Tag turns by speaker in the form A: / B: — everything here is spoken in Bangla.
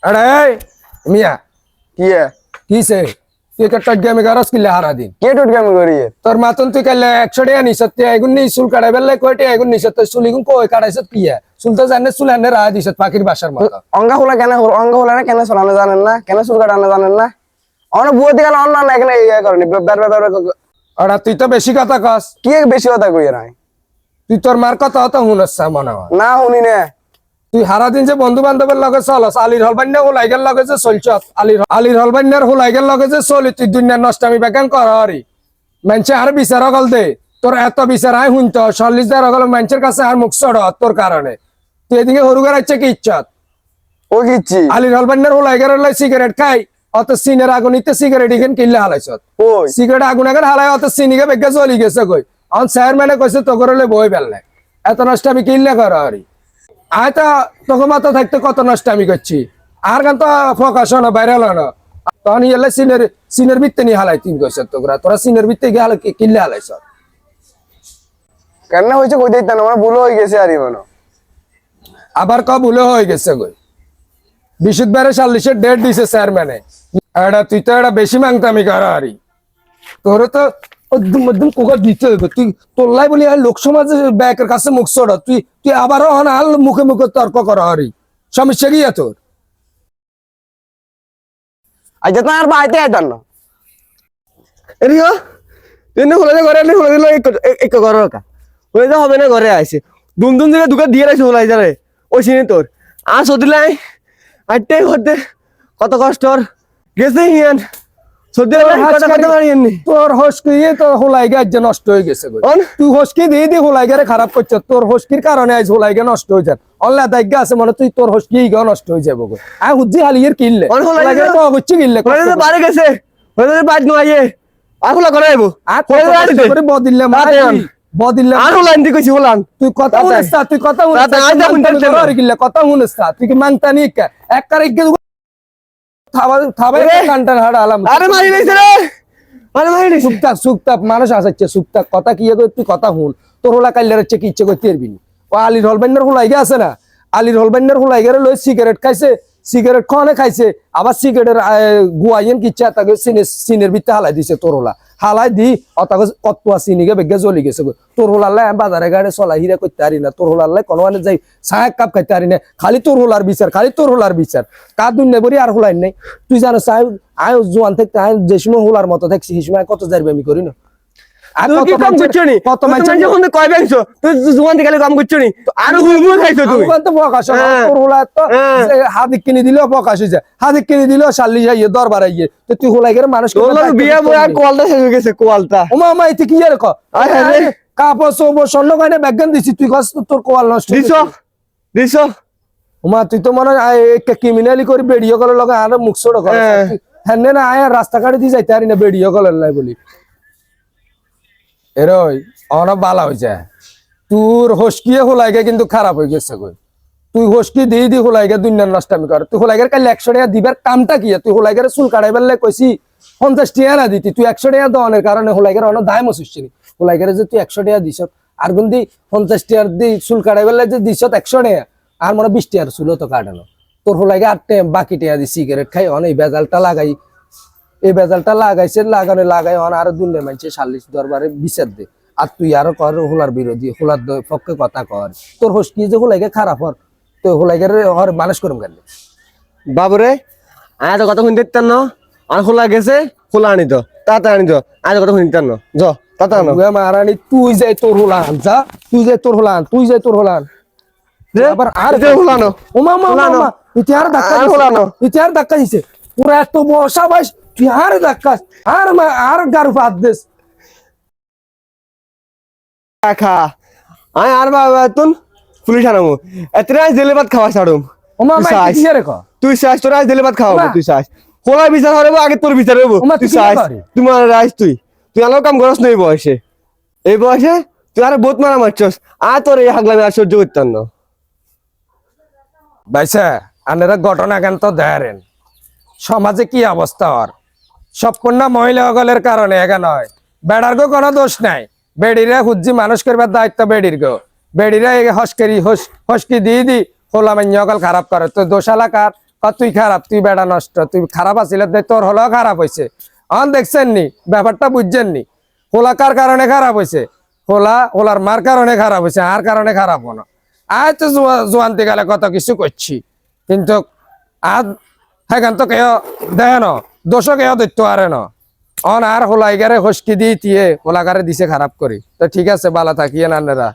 A: আরে মিয়া
B: কি
A: কিসে তুই টট গেমে গারস কিলে হারা দিন
B: কে টুট কাম করি
A: তোর মাতন তুই কালে 100 টাকা নিছত তুই এগুন নি চুল কাটাই বেলে কয়টা এগুন নিছত তুই চুলিগুন কই কাটাইছত কিয়া চুল তো জানে চুল আনে রা দিছত পাখির বাসার মতো
B: অঙ্গা খোলা কেন অঙ্গা খোলা না কেন চলানো জানেন না কেন চুল কাটানো জানেন না অন বুয়া দিকে অন্য না এখানে ইয়া করেনি
A: আরে তুই তো বেশি কথা কস
B: কি বেশি কথা কই নাই
A: তুই তোর মার কথা তো হুনছ মনে হয়
B: না শুনি না
A: তুই হারা দিন যে বন্ধু বান্ধবের লগে চলস আলির হলবান্না হুলাইগের লগে যে চলছত আলির হলবান্নার হুলাইগের লগে যে চলি তুই দুনিয়ার নষ্টামি বেগান কর হরি মানুষে আর বিচার অগল দে তোর এত বিচার আয় শুনত 40,000 অগল মানুষের কাছে আর মুখ চড় তোর কারণে তুই এদিকে হরু গেছে কি ইচ্ছত
B: ও কিচ্ছি
A: আলির হলবান্নার হুলাইগের লাই সিগারেট খাই অত সিনের আগুনিতে সিগারেট ইগেন কিনলে হালাইছত
B: ওই
A: সিগারেট আগুন আগে হালাই অত সিনিকে বেগে জ্বলি গেছে কই এখন চেয়ারম্যানে কইছে তো করলে বই বেললে এত নষ্টামি কিনলে কর হরি আয় তা তোকে মাথা থাকতে কত নষ্ট আমি করছি আর গান তো ফোকাস হলো বাইরে হলো না তখন ইয়েলে সিনের ভিত্তে নিয়ে হালাই তুই কইছ তোরা সিনের ভিত্তে গিয়ে হালাই কিনলে হালাইছ
B: কেন হয়েছে কই দিতে না আমার ভুল হয়ে গেছে আর মনে
A: আবার ক ভুলে হয়ে গেছে কই বিশুদ্ধবারে 40 ডেট দিছে চেয়ারম্যানে এটা তুই তো এটা বেশি মাংতামি কর আরি তোর তো মধ্যম কোকা দিতে হবে তুই তোল্লাই বলি লোক সমাজে ব্যাকের কাছে মুখ চড় তুই আবারও হাল মুখে মুখে তর্ক কর আরি সমস্যা কি তোর
B: আজ তো আর বাইতে আইতান না
C: এরিও তুই হলে ঘরে হলে দিল এক ঘর কা হলে যা হবে না ঘরে আইছে দুম দুম দিকে দুকা দিয়ে রাখছে হলাই যারে ওই সিনে তোর আর সদিলাই আইতে হতে কত কষ্টর গেছে হিয়ান
A: তোর হস্কি তোর হোলাইগে আজ নষ্ট হয়ে গেছে তুই হস্কি দিয়ে হোলাইগারে খারাপ করছ তোর হস্কির কারণে আজ হোলাইগে নষ্ট হয়ে যায় অনলা দায়িত্ব আছে মানে তুই তোর হস্কি গা নষ্ট হয়ে যাবো আয় হুজি হালিয়ের কিনলে হচ্ছে কিনলে
C: বাড়ি গেছে বাড়ি নয় আগুলা করে আইবো
A: বদিল্লে বদিল্লে
C: আর হোলান দি কইছি হোলান
A: তুই কথা শুনিস তুই কথা শুনিস কথা শুনিস তুই কি মাংতা নি এক কারে মানুষ আসাচ্ছে সুপতাক কথা কি তুই কথা শুন তোর হোলা কাইলার হচ্ছে কি ইচ্ছে করতে পারবি ও আলির হলবান্নার হোলাইগে আছে না আলির হলবান্নার হোলাইগারে লই সিগারেট খাইছে সিগারেট খাওয়ানে খাইছে আবার সিগারেটের গুয়াইন কি ইচ্ছা তাকে সিনের ভিতরে হালাই দিছে তোর হোলা হালাই দি অতাকে কত চিনিকে বেগে জ্বলি গেছে তোর হোলাল্লাই বাজারে গাড়ি চলা হিরা করতে পারি না তোর হোলাল্লাই কোনো মানে যাই চায় কাপ খাইতে পারি না খালি তোর হোলার বিচার খালি তোর হোলার বিচার কার দুনিয়া বলি আর হোলাই নাই তুই জানো চাই আয় জোয়ান থাকতে আয় যে সময় হোলার মতো থাকছি সেই সময় কত যাইবে আমি করি না হাদিক কিনে দিলেও প্রকাশ হয়ে যায় হাদিক কিনে দিলেও শাল্লি যাইয়ে দরবার আইয়ে তো তুই হোলাইগের মানুষ কি কাপড় স্বর্ণ কানে ব্যাগান দিছি তুই তোর কোয়াল নষ্ট
C: দিছ
A: উমা তুই তো মনে হয় ক্রিমিনালি করে বেড়িয়ে গেল লগে আর মুখ ছোট করে হ্যাঁ না আয় রাস্তা কাটে দিয়ে যাইতে পারি না বেড়িয়ে গেল নাই বলি এরই অনেক বালা হয়েছে তোর হস্কিয়ে হোলাইগে কিন্তু খারাপ হয়ে গেছে কই তুই হস্কি দিয়ে হোলাইগে দুনিয়ার নষ্টামি কর তুই হোলাইগের কাল 100 টাকা দিবার কামটা কি তুই হোলাইগের চুল কাটাই বেললে কইছি 50 টাকা না দিতি তুই 100 টাকা দেওয়ার কারণে হোলাইগের অনেক দায় মসুসছি হোলাইগের যে তুই 100 টাকা দিস আর গুন দি 50 টাকা দি চুল কাটাই বেললে যে দিস 100 টাকা আর মনে 20 টাকার চুলও তো কাটানো তোর হোলাইগে 8 টাকা বাকি টাকা দি সিগারেট খাই অনেক বেজালটা লাগাই এই বেজালটা লাগাইছে লাগাই আর দুনিয়ার মানুষের 40 দরবারে বিচার দে আর তুই আরো কর হোলার বিরোধী হোলার পক্ষে কথা কর তোর হস্কি যে হোলাইগে খারাপ হর তো হোলাইগের হর মানুষ করুম কেন
C: বাবুরে আয় তো কথা শুনতে দিতাম না আর খোলা গেছে খোলা আনি তো তাড়াতাড়ি আনি তো আয় কথা শুনতে দিতাম না য তাড়াতাড়ি
A: মারানি তুই যাই তোর হোলান যা তুই যাই তোর হোলান আবার আর
C: হোলানো
A: ওমা ইতিহার ধাক্কা দিছে পুরা এত বসা বাইস তুই আর ধাক্কা আর গারু পাত দেশ
C: খা আয় আর বাবা তুন পুলিশ আনামু এতরা জেলে ভাত খাওয়া ছাড়ুম তুই চাস তোর আজ জেলে ভাত খাওয়াবো তুই চাস কোলা বিচার হবো আগে তোর বিচার হবো তুই চাস তোমার রাইস তুই আলো কাম করস না এই বয়সে তুই আর বহুত মারা মারছস আর তোর এই হাগলামি আর সহ্য করতাম না
A: ভাইসা আনেরা ঘটনা কেন তো দেয়ারেন সমাজে কি অবস্থা আর সম্পূর্ণ মহিলা সকলের কারণে একা নয় বেড়ার গো কোনো দোষ নাই বেড়িরা হুজ্জি মানুষ করবার দায়িত্ব বেড়ির গো বেড়িরা হস্কি দিয়ে দি হোলা মান্য অকল খারাপ করে তো দোষালা কার তুই খারাপ, তুই বেড়া নষ্ট, তুই খারাপ আছিল, তোর হলেও খারাপ হয়েছে। অন দেখছেন নি ব্যাপারটা, বুঝছেন নি? হোলা কার কারণে খারাপ হয়েছে? হোলার মার কারণে খারাপ হয়েছে, আর কারণে খারাপ হনো। আজ তো জোয়ান্তি গেলে কত কিছু করছি, কিন্তু আজ হ্যাঁ তো কেউ দেখে ন, দোষও কেউ দেখতে পারে না। অন আর হোলাইগারে হস্কি দিয়ে হোলাগারে দিছে খারাপ করি। তো ঠিক আছে, বালা থাকিয়ে নান্নেরা।